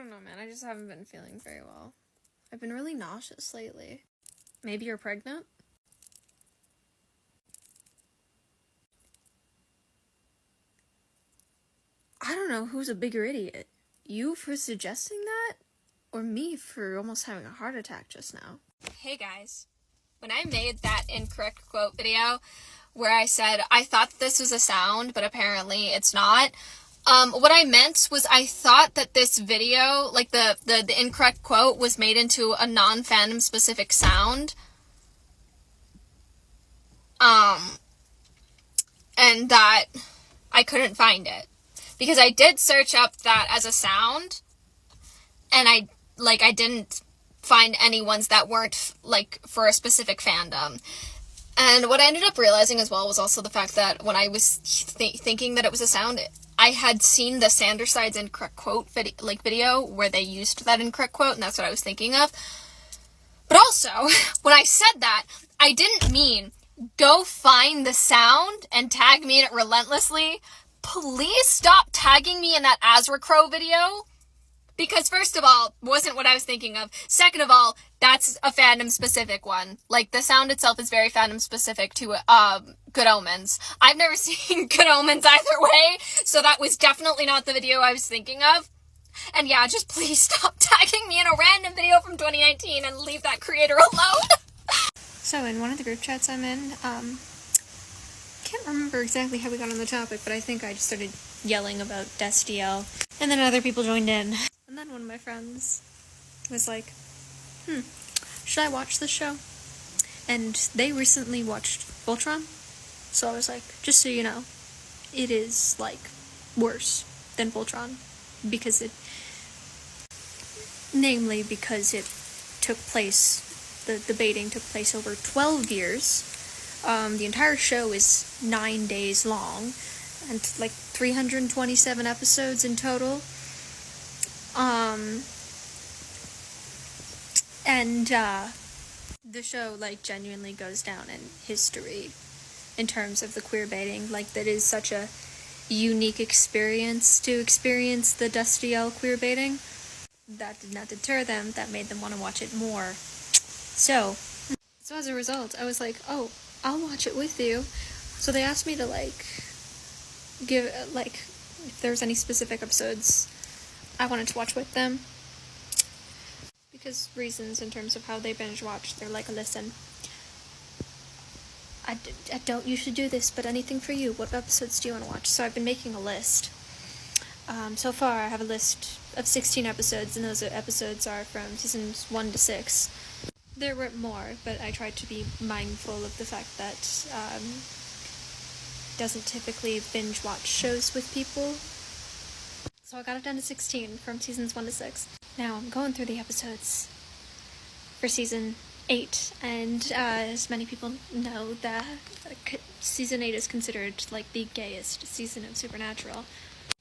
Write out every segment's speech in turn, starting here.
don't know, man. I just haven't been feeling very well. I've been really nauseous lately. Maybe you're pregnant? I don't know who's a bigger idiot. You for suggesting that? Or me for almost having a heart attack just now? Hey guys. When I made that incorrect quote video where I said I thought this was a sound, but apparently it's not, what I meant was I thought that this video, like the incorrect quote, was made into a non-fandom specific sound. And that I couldn't find it. Because I did search up that as a sound, and I didn't find any ones that weren't, like, for a specific fandom. And what I ended up realizing as well was also the fact that when I was thinking that it was a sound, I had seen the Sanderside's incorrect quote video where they used that incorrect quote, and that's what I was thinking of. But also, when I said that, I didn't mean go find the sound and tag me in it relentlessly. Please stop tagging me in that Azra Crow video. Because first of all, wasn't what I was thinking of. Second of all, that's a fandom specific one. Like, the sound itself is very fandom specific to Good Omens. I've never seen Good Omens either way, so that was definitely not the video I was thinking of. And yeah, just please stop tagging me in a random video from 2019 and leave that creator alone. So in one of the group chats I'm in, can't remember exactly how we got on the topic, but I think I just started yelling about Destiel, and then other people joined in. And then one of my friends was like, should I watch this show? And they recently watched Voltron, so I was like, just so you know, it is, like, worse than Voltron, because it took place, the debating took place over 12 years. The entire show is 9 days long, and like 327 episodes in total. The show, like, genuinely goes down in history in terms of the queer baiting. Like, that is such a unique experience to experience the Destiel queer baiting. That did not deter them, that made them want to watch it more. So as a result, I was like, oh, I'll watch it with you. So they asked me to, like, give, like, if there was any specific episodes I wanted to watch with them. Because reasons in terms of how they binge watch, they're like, listen, I don't usually do this, but anything for you. What episodes do you want to watch? So I've been making a list. So far, I have a list of 16 episodes, and those episodes are from seasons 1 to 6. There were more, but I tried to be mindful of the fact that doesn't typically binge watch shows with people. So I got it down to 16 from seasons 1 to 6. Now I'm going through the episodes for season 8, and as many people know, that season 8 is considered, like, the gayest season of Supernatural.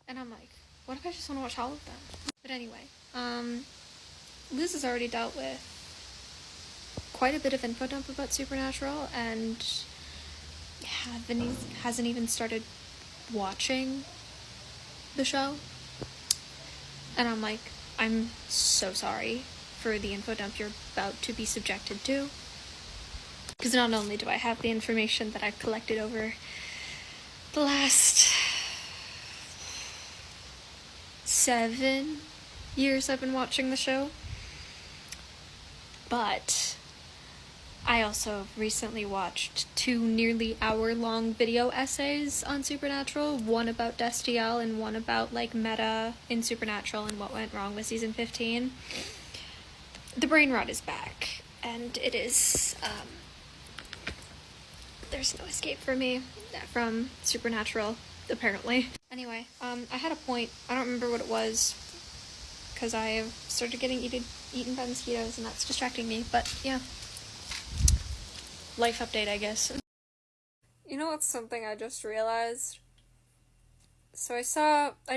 And I'm like, what if I just want to watch all of them? But anyway, Liz has already dealt with quite a bit of info dump about Supernatural, and hasn't even started watching the show. And I'm like, I'm so sorry for the info dump you're about to be subjected to. Because not only do I have the information that I've collected over the last 7 years I've been watching the show, but I also recently watched 2 nearly hour-long video essays on Supernatural, one about Destiel and one about, like, meta in Supernatural and what went wrong with season 15. The brain rot is back, and it is, there's no escape for me from Supernatural, apparently. Anyway, I had a point, I don't remember what it was, because I started getting eaten by mosquitoes, and that's distracting me, but yeah. Life update, I guess. You know what's something I just realized? So I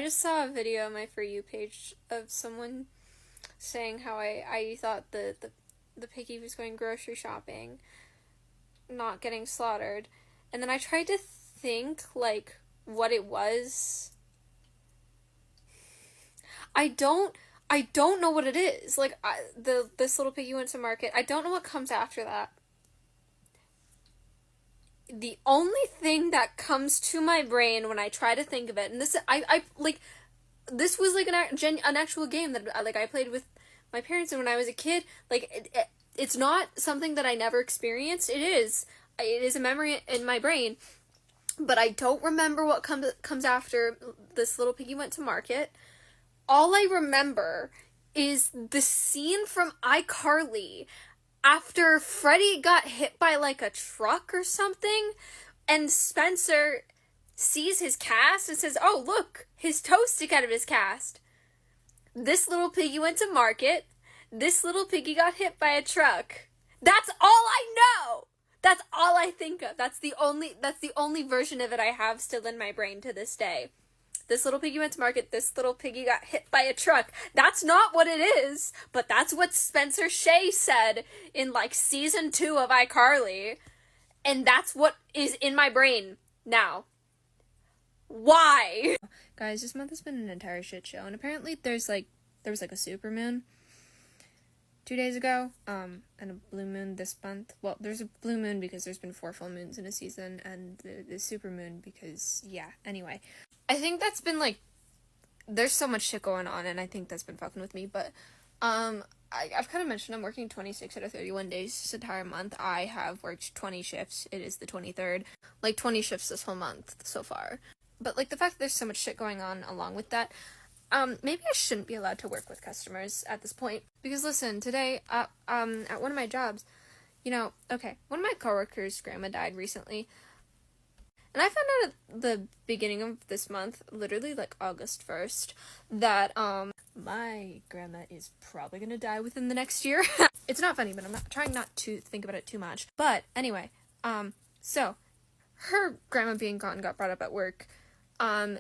just saw a video on my For You page of someone saying how I thought the piggy was going grocery shopping, not getting slaughtered. And then I tried to think, like, what it was. I don't I don't know what it is. Like, this little piggy went to market. I don't know what comes after that. The only thing that comes to my brain when I try to think of it, and this, this was, like, an actual game that, like, I played with my parents and when I was a kid. Like, it's not something that I never experienced. It is a memory in my brain, but I don't remember what comes after this little piggy went to market. All I remember is the scene from iCarly after Freddy got hit by, like, a truck or something, and Spencer sees his cast and says, oh, look, his toes stick out of his cast. This little piggy went to market. This little piggy got hit by a truck. That's all I know! That's all I think of. That's the only version of it I have still in my brain to this day. This little piggy went to market. This little piggy got hit by a truck. That's not what it is, but that's what Spencer Shea said in, like, season 2 of iCarly. And that's what is in my brain now. Why? Guys, this month has been an entire shit show, and apparently there was, like, a supermoon 2 days ago, and a blue moon this month. Well, there's a blue moon because there's been 4 full moons in a season, and the supermoon because, yeah, anyway. I think that's been, like, there's so much shit going on, and I think that's been fucking with me, but, I've kind of mentioned I'm working 26 out of 31 days this entire month. I have worked 20 shifts. It is the 23rd. Like, 20 shifts this whole month so far. But, like, the fact that there's so much shit going on along with that, maybe I shouldn't be allowed to work with customers at this point. Because, listen, today, at one of my jobs, one of my coworkers' grandma died recently. And I found out at the beginning of this month, literally, like, August 1st, that, my grandma is probably gonna die within the next year. It's not funny, but I'm trying not to think about it too much. But, anyway, so, her grandma being gone got brought up at work, and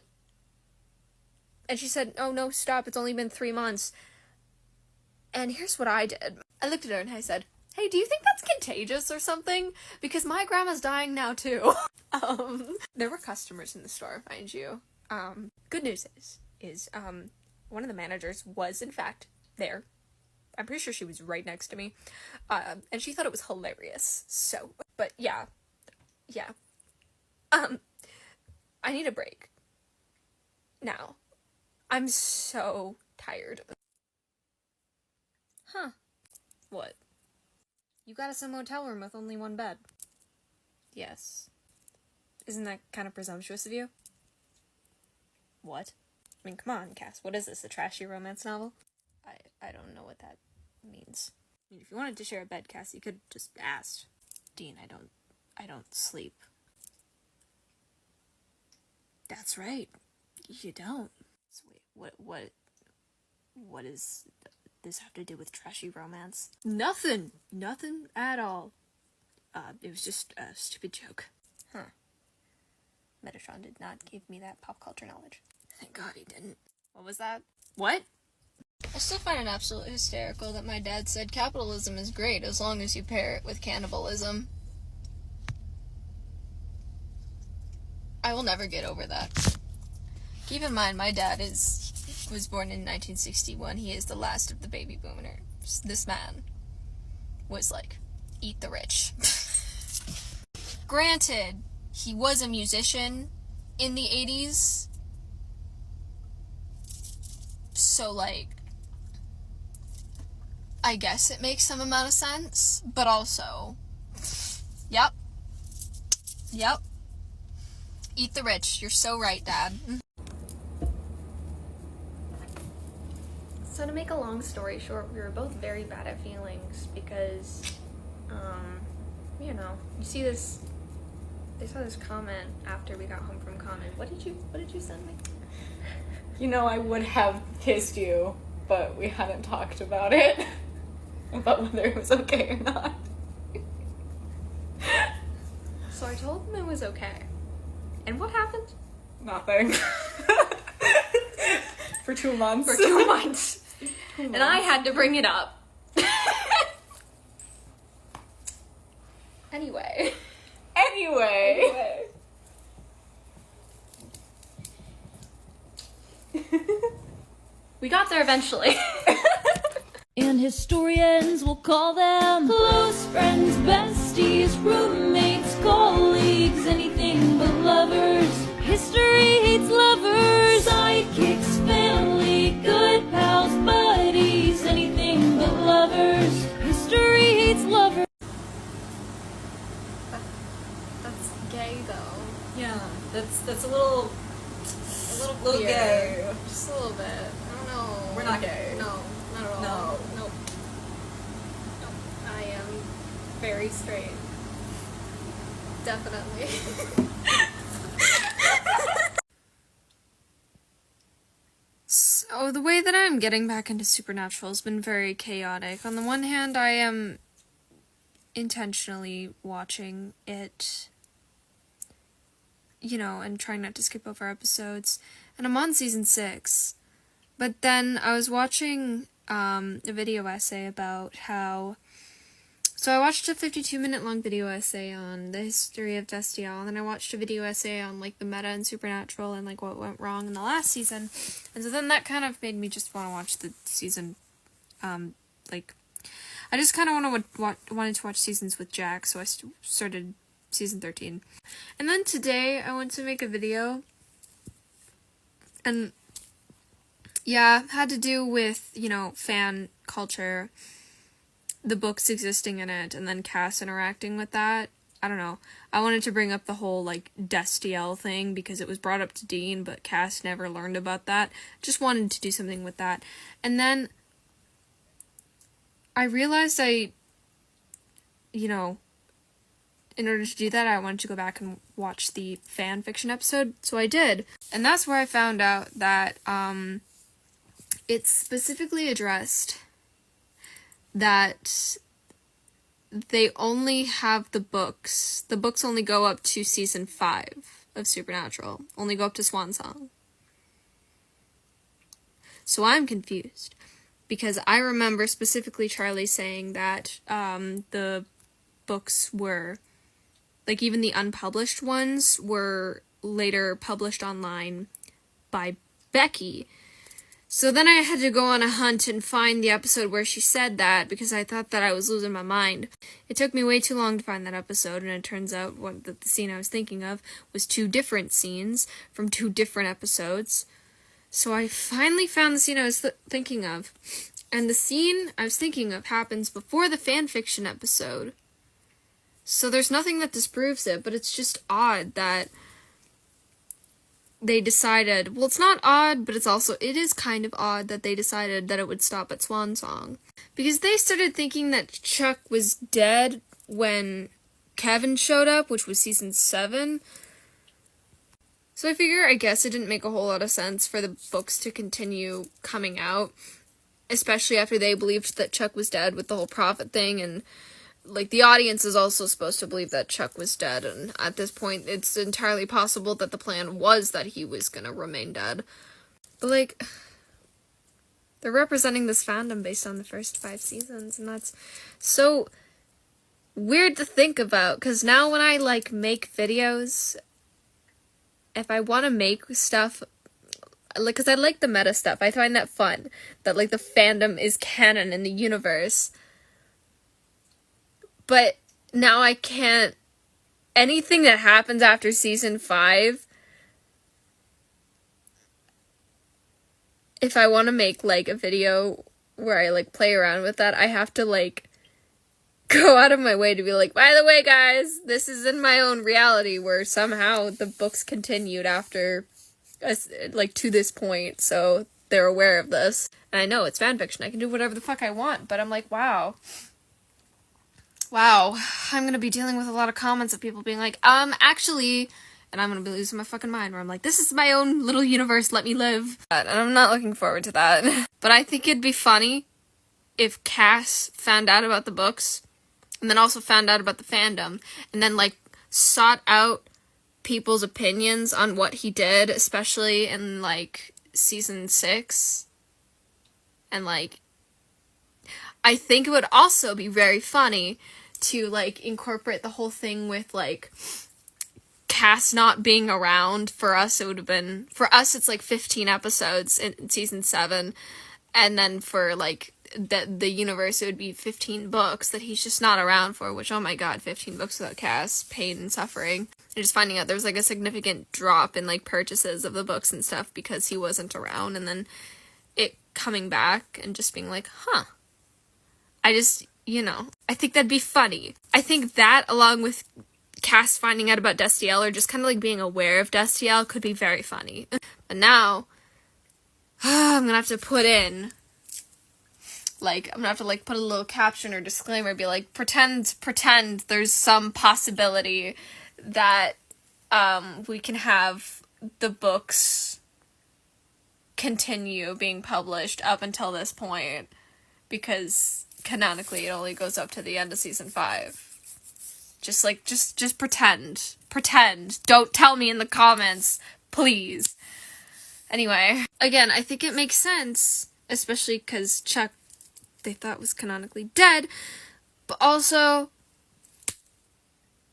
she said, oh, no, stop, it's only been 3 months. And here's what I did. I looked at her and I said, hey, do you think that's contagious or something? Because my grandma's dying now, too. There were customers in the store, mind you. Good news is, one of the managers was, in fact, there. I'm pretty sure she was right next to me. And she thought it was hilarious. So, but yeah. I need a break. Now. I'm so tired. Huh. What? You got us a motel room with only one bed. Yes. Isn't that kind of presumptuous of you? What? I mean, come on, Cass. What is this, a trashy romance novel? I don't know what that means. I mean, if you wanted to share a bed, Cass, you could just ask. Dean, I don't sleep. That's right. You don't. So wait, what does this have to do with trashy romance? Nothing at all. It was just a stupid joke. Huh. Metatron did not give me that pop culture knowledge. Thank God he didn't. What was that? What? I still find it absolutely hysterical that my dad said capitalism is great as long as you pair it with cannibalism. I will never get over that. Keep in mind, my dad was born in 1961. He is the last of the baby boomers. This man was like, eat the rich. Granted, he was a musician in the 80s. So, like, I guess it makes some amount of sense. But also, yep. Eat the rich. You're so right, Dad. So to make a long story short, we were both very bad at feelings because, you see this, I saw this comment after we got home from Comet. What did you send me? I would have kissed you, but we hadn't talked about it. About whether it was okay or not. So I told him it was okay. And what happened? Nothing. For 2 months. For 2 months. And I had to bring it up. Anyway. We got there eventually. And historians will call them close friends, besties, roommates, colleagues, anything but lovers. History hates lovers, sidekicks, family, good pals, buddies, anything but lovers. History hates lovers. That's gay though. Yeah, that's a little Little gay. Just a little bit. I don't know. We're not gay. No, not at all. No. Nope. Nope. I am very straight. Definitely. So the way that I'm getting back into Supernatural has been very chaotic. On the one hand, I am intentionally watching it, you know, and trying not to skip over episodes. And I'm on season 6. But then I was watching a video essay about how... So I watched a 52-minute long video essay on the history of Destiel, and then I watched a video essay on, like, the meta and Supernatural and, like, what went wrong in the last season. And so then that kind of made me just want to watch the season, like... I just kind of wanted to watch seasons with Jack, so I started season 13. And then today I went to make a video, and yeah, had to do with, you know, fan culture, the books existing in it, and then Cass interacting with that. I don't know. I wanted to bring up the whole, like, Destiel thing, because it was brought up to Dean, but Cass never learned about that. Just wanted to do something with that. And then I realized you know, in order to do that, I wanted to go back and watch the fan fiction episode, so I did. And that's where I found out that, it's specifically addressed that they only have the books. The books only go up to season 5 of Supernatural. Only go up to Swan Song. So I'm confused. Because I remember specifically Charlie saying that, the books were, like, even the unpublished ones were later published online by Becky. So then I had to go on a hunt and find the episode where she said that, because I thought that I was losing my mind. It took me way too long to find that episode, and it turns out the scene I was thinking of was 2 different scenes from 2 different episodes. So I finally found the scene I was thinking of. And the scene I was thinking of happens before the fanfiction episode. So there's nothing that disproves it, but it's just odd that they decided... Well, it's not odd, but it is kind of odd that they decided that it would stop at Swan Song. Because they started thinking that Chuck was dead when Kevin showed up, which was season 7. So I guess it didn't make a whole lot of sense for the books to continue coming out, especially after they believed that Chuck was dead with the whole prophet thing, and, like, the audience is also supposed to believe that Chuck was dead, and at this point, it's entirely possible that the plan was that he was gonna remain dead. But, like, they're representing this fandom based on the first 5 seasons, and that's so weird to think about, because now when I, like, make videos, if I want to make stuff, like, because I like the meta stuff, I find that fun, that, like, the fandom is canon in the universe, but now I can't, anything that happens after season 5, if I want to make, like, a video where I, like, play around with that, I have to, like, go out of my way to be like, by the way, guys, this is in my own reality, where somehow the books continued after, like, to this point, so they're aware of this. And I know it's fanfiction, I can do whatever the fuck I want, but I'm like, wow, I'm gonna be dealing with a lot of comments of people being like, actually, and I'm gonna be losing my fucking mind, where I'm like, this is my own little universe, let me live. And I'm not looking forward to that. But I think it'd be funny if Cass found out about the books, and then also found out about the fandom, and then, like, sought out people's opinions on what he did, especially in, like, season 6. And, like, I think it would also be very funny to, like, incorporate the whole thing with, like, Cass not being around, for us, it would have been, for us, it's like 15 episodes in season 7, and then for, like, the universe, it would be 15 books that he's just not around for, which, oh my god, 15 books without Cass, pain and suffering. And just finding out there was, like, a significant drop in, like, purchases of the books and stuff because he wasn't around, and then it coming back and just being like, huh. I just, I think that'd be funny. I think that, along with Cass finding out about Destiel, or just kind of, like, being aware of Destiel, could be very funny. But now, I'm gonna have to put in, like, I'm gonna have to, like, put a little caption or disclaimer, be like, pretend there's some possibility that, we can have the books continue being published up until this point, because canonically it only goes up to the end of season 5. Just, like, just pretend. Don't tell me in the comments, please. Anyway, again, I think it makes sense, especially because Chuck, they thought, was canonically dead, but also,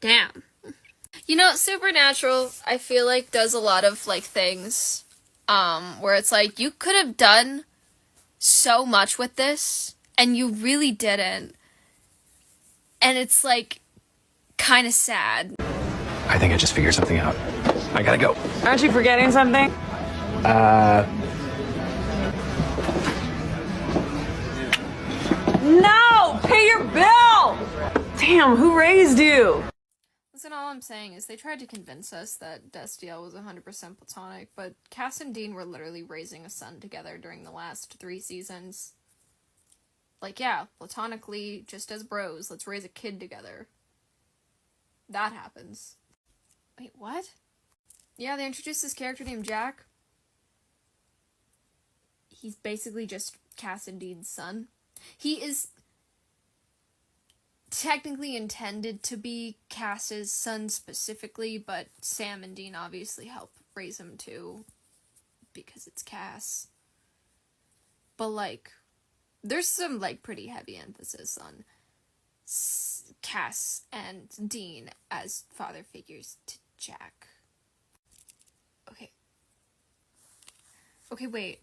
damn. Supernatural, I feel like, does a lot of, like, things, where it's like, you could have done so much with this, and you really didn't, and it's, like, kind of sad. I think I just figured something out. I gotta go. Aren't you forgetting something? No! Pay your bill! Damn, who raised you? Listen, all I'm saying is they tried to convince us that Destiel was 100% platonic, but Cass and Dean were literally raising a son together during the last 3 seasons. Like, yeah, platonically, just as bros, let's raise a kid together. That happens. Wait, what? Yeah, they introduced this character named Jack. He's basically just Cass and Dean's son. He is technically intended to be Cass's son specifically, but Sam and Dean obviously help raise him too, because it's Cass. But, like, there's some, like, pretty heavy emphasis on Cass and Dean as father figures to Jack. Okay, wait.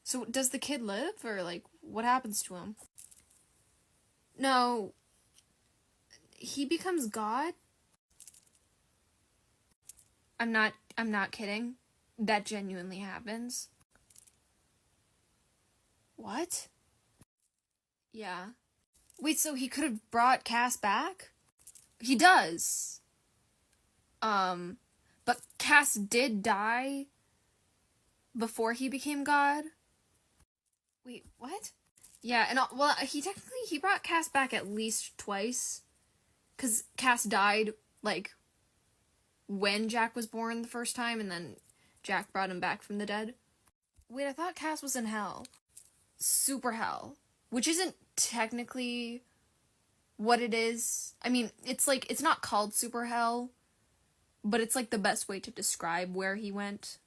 So does the kid live, or, like, what happens to him? No. He becomes God? I'm not kidding. That genuinely happens. What? Yeah. Wait, so he could have brought Cass back? He does. But Cass did die before he became God? Wait, what? Yeah, and, well, he brought Cass back at least twice. Because Cass died, like, when Jack was born the first time, and then Jack brought him back from the dead. Wait, I thought Cass was in hell. Super hell. Which isn't technically what it is. I mean, it's like, it's not called super hell, but it's like the best way to describe where he went.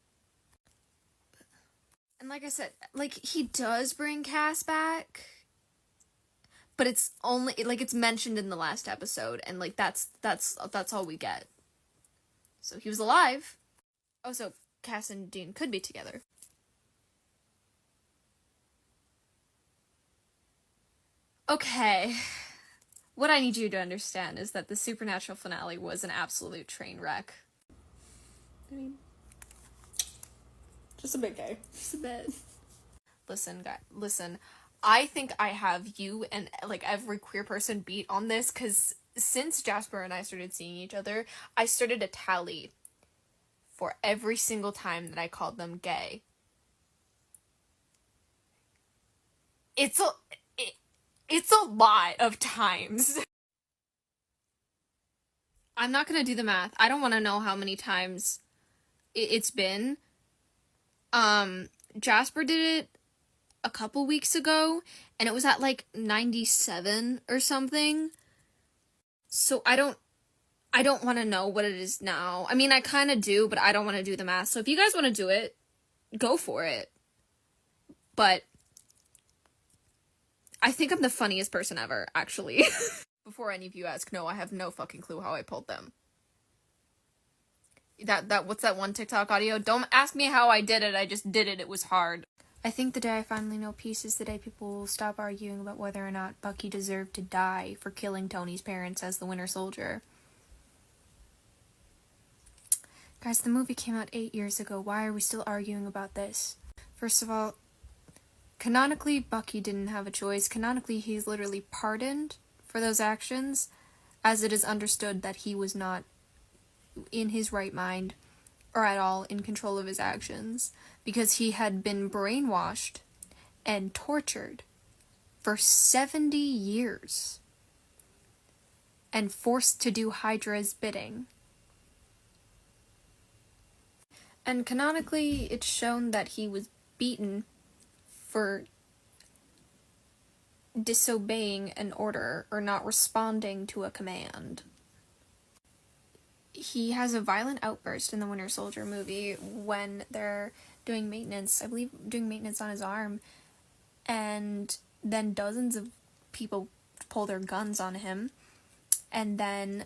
And like I said, like, he does bring Cass back, but it's only, like, it's mentioned in the last episode, and, like, that's all we get. So he was alive. Oh, so Cass and Dean could be together. Okay. What I need you to understand is that the Supernatural finale was an absolute train wreck. I mean, just a bit gay. Just a bit. Listen, guys, listen. I think I have you and, like, every queer person beat on this, because since Jasper and I started seeing each other, I started a tally for every single time that I called them gay. It's a lot of times. I'm not gonna do the math. I don't want to know how many times it's been. Jasper did it a couple weeks ago, and it was at, like, 97 or something. So I don't want to know what it is now. I mean, I kind of do, but I don't want to do the math. So if you guys want to do it, go for it. But I think I'm the funniest person ever, actually. Before any of you ask, no, I have no fucking clue how I pulled them. That what's that one TikTok audio? Don't ask me how I did it, I just did it. It was hard. I think the day I finally know peace is the day people will stop arguing about whether or not Bucky deserved to die for killing Tony's parents as the Winter Soldier. Guys, the movie came out 8 years ago. Why are we still arguing about this? First of all, canonically, Bucky didn't have a choice. Canonically, he's literally pardoned for those actions, as it is understood that he was not in his right mind or at all in control of his actions, because he had been brainwashed and tortured for 70 years and forced to do Hydra's bidding. And canonically, it's shown that he was beaten for disobeying an order or not responding to a command. He has a violent outburst in the Winter Soldier movie when they're doing maintenance, I believe doing maintenance on his arm, and then dozens of people pull their guns on him, and then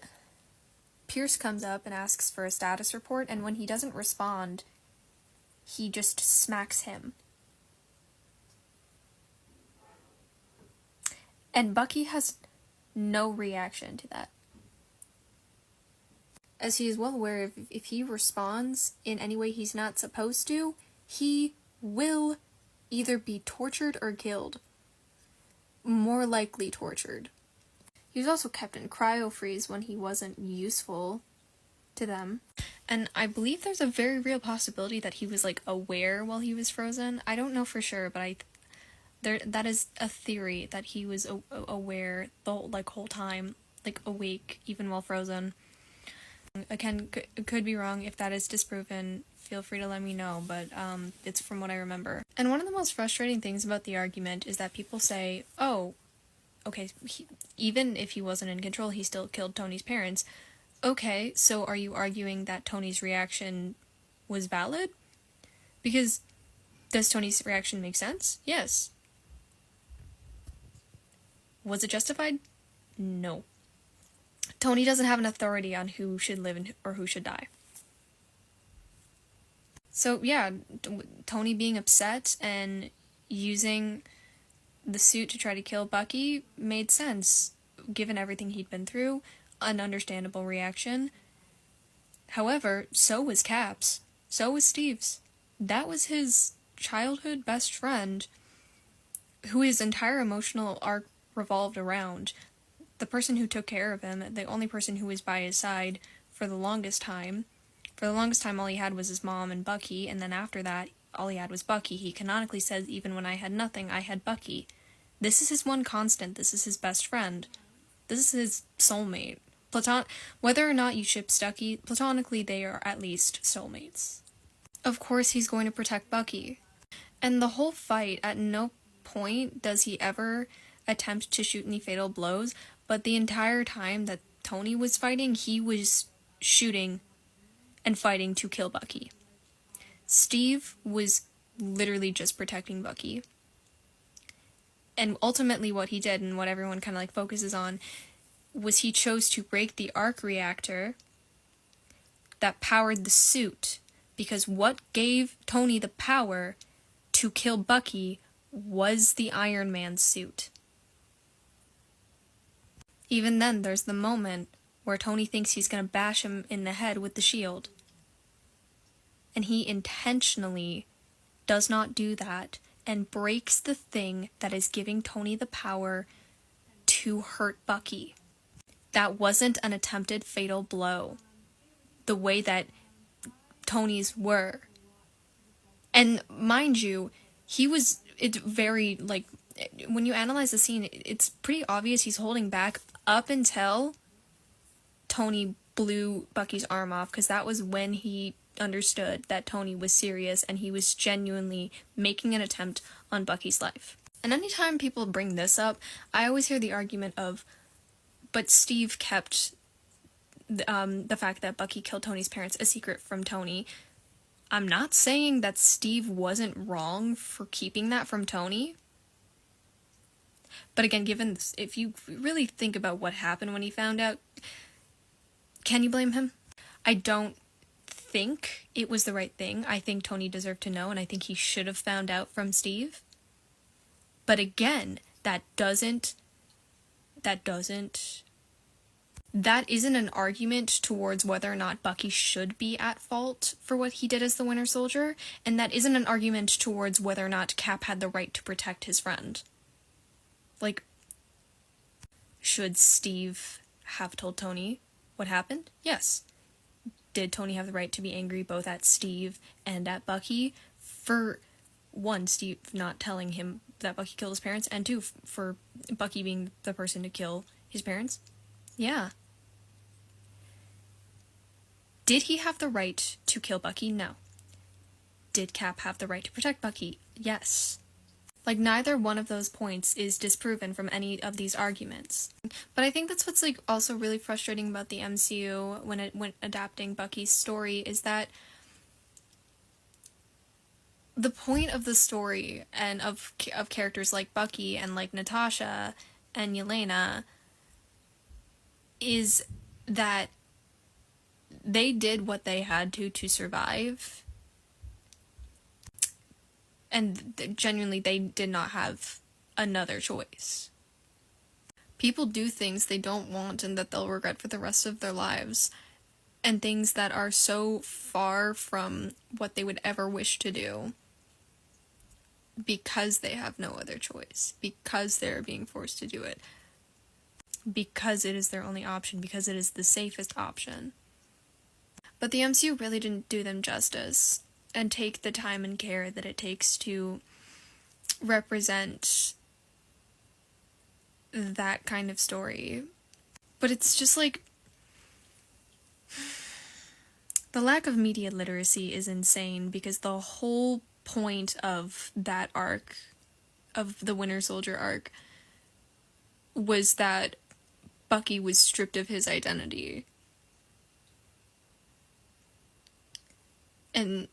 Pierce comes up and asks for a status report, and when he doesn't respond, he just smacks him. And Bucky has no reaction to that. As he is well aware, if he responds in any way he's not supposed to, he will either be tortured or killed. More likely tortured. He was also kept in cryo-freeze when he wasn't useful to them. And I believe there's a very real possibility that he was, aware while he was frozen. I don't know for sure, but that is a theory, that he was aware the whole time, awake, even while frozen. Again, could be wrong. If that is disproven, feel free to let me know, but it's from what I remember. And one of the most frustrating things about the argument is that people say, oh, okay, even if he wasn't in control, he still killed Tony's parents. Okay, so are you arguing that Tony's reaction was valid? Because does Tony's reaction make sense? Yes. Was it justified? No. Tony doesn't have an authority on who should live or who should die. So yeah, Tony being upset and using the suit to try to kill Bucky made sense, given everything he'd been through, an understandable reaction. However, so was Cap's, so was Steve's. That was his childhood best friend, who his entire emotional arc revolved around. The person who took care of him, the only person who was by his side for the longest time. For the longest time, all he had was his mom and Bucky, and then after that, all he had was Bucky. He canonically says, even when I had nothing, I had Bucky. This is his one constant. This is his best friend. This is his soulmate. Whether or not you ship Stucky, platonically, they are at least soulmates. Of course, he's going to protect Bucky. And the whole fight, at no point does he ever attempt to shoot any fatal blows, but the entire time that Tony was fighting, he was shooting and fighting to kill Bucky. Steve was literally just protecting Bucky. And ultimately what he did, and what everyone kind of focuses on, was he chose to break the arc reactor that powered the suit, because what gave Tony the power to kill Bucky was the Iron Man suit. Even then, there's the moment where Tony thinks he's gonna bash him in the head with the shield. And he intentionally does not do that and breaks the thing that is giving Tony the power to hurt Bucky. That wasn't an attempted fatal blow, the way that Tony's were. And mind you, it's very, when you analyze the scene, it's pretty obvious he's holding back up until Tony blew Bucky's arm off, because that was when he understood that Tony was serious and he was genuinely making an attempt on Bucky's life. And anytime people bring this up, I always hear the argument of, but Steve kept the fact that Bucky killed Tony's parents a secret from Tony. I'm not saying that Steve wasn't wrong for keeping that from Tony. But again, given this, if you really think about what happened when he found out, can you blame him? I don't think it was the right thing. I think Tony deserved to know, and I think he should have found out from Steve. But again, that isn't an argument towards whether or not Bucky should be at fault for what he did as the Winter Soldier, and that isn't an argument towards whether or not Cap had the right to protect his friend. Like, should Steve have told Tony what happened? Yes. Did Tony have the right to be angry both at Steve and at Bucky for, one, Steve not telling him that Bucky killed his parents, and two, for Bucky being the person to kill his parents? Yeah. Did he have the right to kill Bucky? No. Did Cap have the right to protect Bucky? Yes. Like, neither one of those points is disproven from any of these arguments. But I think that's what's, like, also really frustrating about the MCU when adapting Bucky's story, is that the point of the story and of characters like Bucky and like Natasha and Yelena is that they did what they had to survive. And genuinely, they did not have another choice. People do things they don't want and that they'll regret for the rest of their lives. And things that are so far from what they would ever wish to do. Because they have no other choice. Because they're being forced to do it. Because it is their only option. Because it is the safest option. But the MCU really didn't do them justice. And take the time and care that it takes to represent that kind of story. But it's just like, the lack of media literacy is insane, because the whole point of that arc, of the Winter Soldier arc, was that Bucky was stripped of his identity. And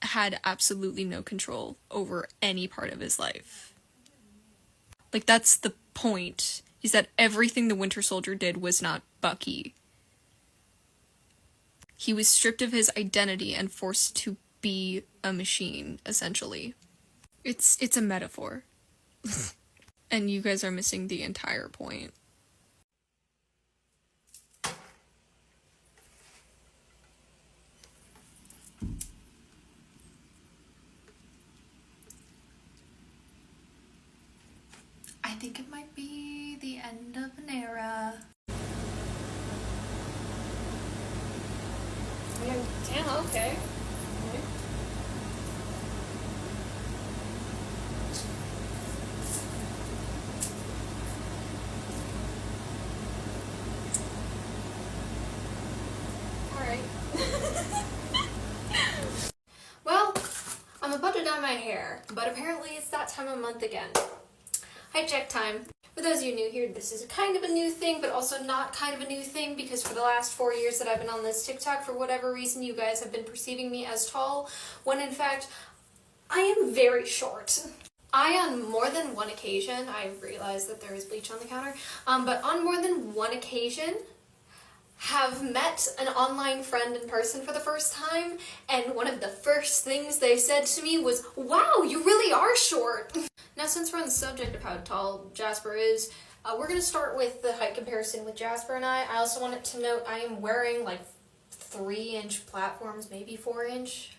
had absolutely no control over any part of his life. Like, that's the point, is that everything the Winter Soldier did was not Bucky. He was stripped of his identity and forced to be a machine, essentially. It's a metaphor. And you guys are missing the entire point. I think it might be the end of an era. Yeah, okay. Alright. Well, I'm about to dye my hair, but apparently it's that time of month again. Hi, check time. For those of you new here, this is kind of a new thing, but also not kind of a new thing, because for the last 4 years that I've been on this TikTok, for whatever reason, you guys have been perceiving me as tall, when in fact, I am very short. On more than one occasion, I realized that there is bleach on the counter, but on more than one occasion, have met an online friend in person for the first time, and one of the first things they said to me was, "Wow, you really are short." Now, since we're on the subject of how tall Jasper is, we're going to start with the height comparison with Jasper and I. I also wanted to note I am wearing like 3-inch platforms, maybe 4-inch.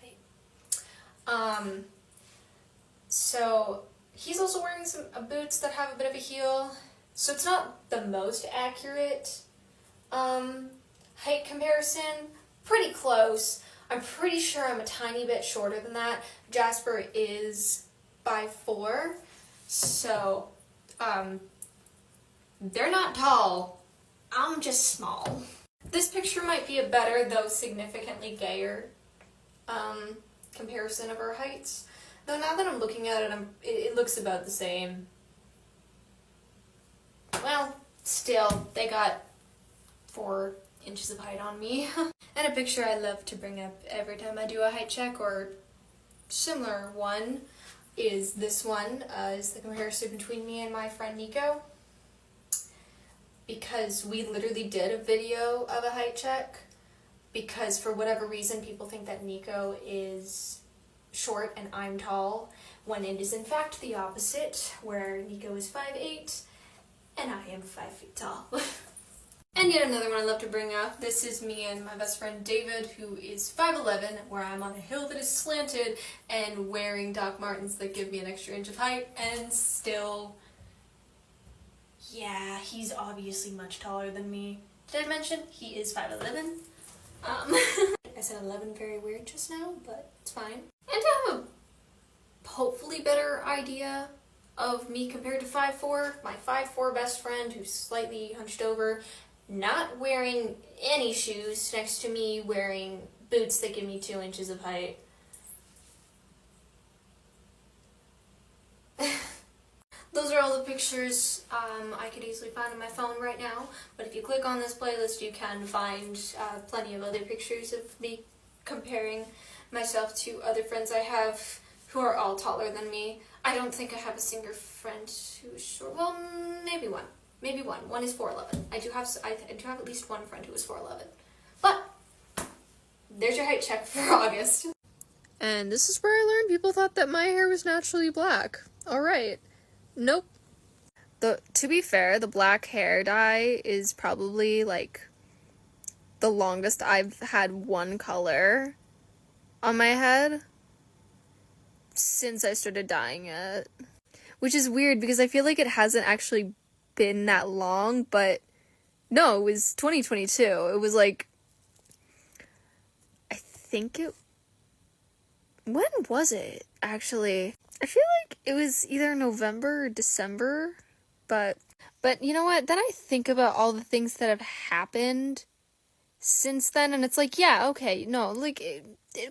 So he's also wearing some boots that have a bit of a heel, so it's not the most accurate height comparison. Pretty close. I'm pretty sure I'm a tiny bit shorter than that. Jasper is 5'4", so they're not tall. I'm just small. This picture might be a better, though significantly gayer, comparison of our heights. Though now that I'm looking at it, it looks about the same. Well, still, they got 4 inches of height on me. And a picture I love to bring up every time I do a height check, or similar one, is this one, is the comparison between me and my friend Nico. Because we literally did a video of a height check because for whatever reason people think that Nico is short and I'm tall, when it is in fact the opposite, where Nico is 5'8" and I am 5 feet tall. And yet another one I love to bring up, this is me and my best friend David, who is 5'11", where I'm on a hill that is slanted and wearing Doc Martens that give me an extra inch of height, and still, yeah, he's obviously much taller than me. Did I mention he is 5'11"? I said 11 very weird just now, but it's fine. And to have a hopefully better idea of me compared to 5'4", my 5'4" best friend who's slightly hunched over, not wearing any shoes next to me, wearing boots that give me 2 inches of height. Those are all the pictures I could easily find on my phone right now, but if you click on this playlist you can find plenty of other pictures of me comparing myself to other friends I have who are all taller than me. I don't think I have a single friend who's short. Well, maybe one. Maybe one. One is 4'11". I do have at least one friend who is 4'11". But there's your height check for August. And this is where I learned people thought that my hair was naturally black. Alright. Nope. To be fair, the black hair dye is probably, like, the longest I've had one color on my head since I started dyeing it. Which is weird, because I feel like it hasn't actually been that long, but no, it was 2022. It was like, I think when was it, actually? I feel like it was either November or December, but you know what, then I think about all the things that have happened since then, and it's like, yeah, okay, no, like,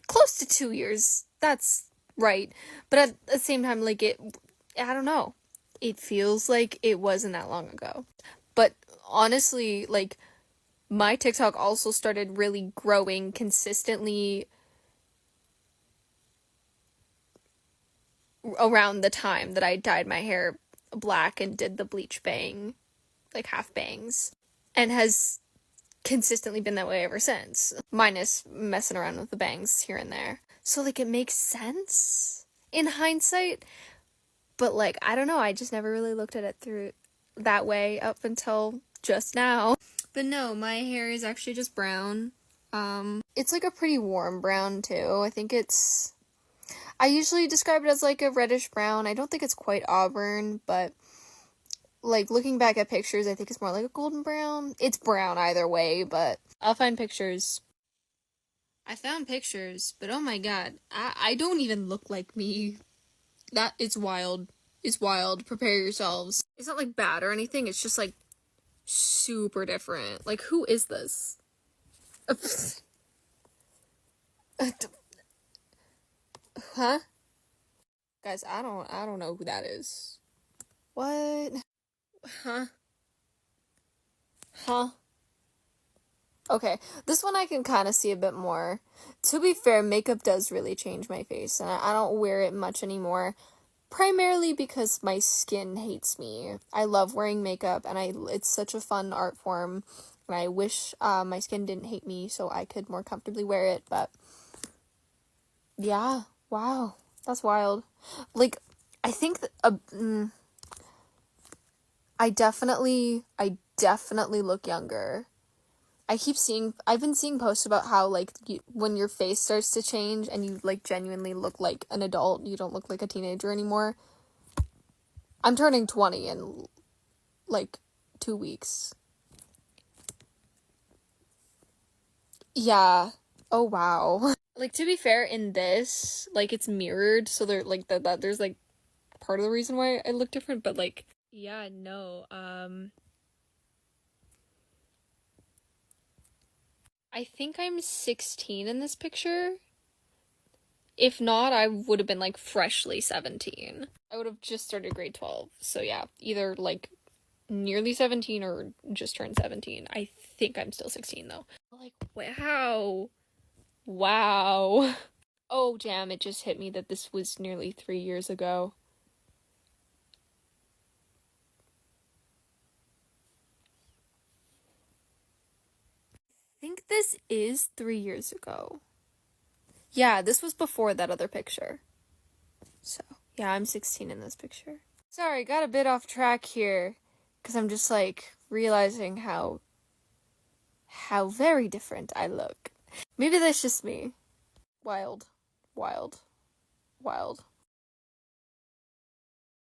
close to 2 years, that's right, but at the same time, like, I don't know, it feels like it wasn't that long ago. But honestly, like, my TikTok also started really growing consistently around the time that I dyed my hair black and did the bleach bang, like half bangs, and has consistently been that way ever since, minus messing around with the bangs here and there. So, like, it makes sense in hindsight, but, like, I don't know, I just never really looked at it through that way up until just now. But no, my hair is actually just brown. It's like a pretty warm brown too. I usually describe it as like a reddish brown. I don't think it's quite auburn, but like looking back at pictures, I think it's more like a golden brown. It's brown either way, but I'll find pictures. I found pictures, but oh my god, I don't even look like me. It's wild. It's wild. Prepare yourselves. It's not like bad or anything, it's just like super different. Like, who is this? Huh? Guys, I don't know who that is. What? Huh? Okay, this one I can kind of see a bit more. To be fair, makeup does really change my face, and I don't wear it much anymore. Primarily because my skin hates me. I love wearing makeup, and it's such a fun art form, and I wish my skin didn't hate me so I could more comfortably wear it, but yeah, wow, that's wild. Like, I think that, I definitely look younger. I've been seeing posts about how, like, when your face starts to change and you, like, genuinely look like an adult, you don't look like a teenager anymore. I'm turning 20 in, like, 2 weeks. Yeah. Oh, wow. Like, to be fair, in this, like, it's mirrored, so there's, like, part of the reason why I look different, but, like, yeah, no, I think I'm 16 in this picture. If not, I would have been, like, freshly 17. I would have just started grade 12. So, yeah, either, like, nearly 17 or just turned 17. I think I'm still 16, though. Like, wow. Wow. Oh, damn, it just hit me that this was nearly 3 years ago. think this is 3 years ago. Yeah, this was before that other picture. So, yeah, I'm 16 in this picture. Sorry, got a bit off track here, because I'm just, like, realizing how very different I look. Maybe that's just me. Wild. Wild. Wild.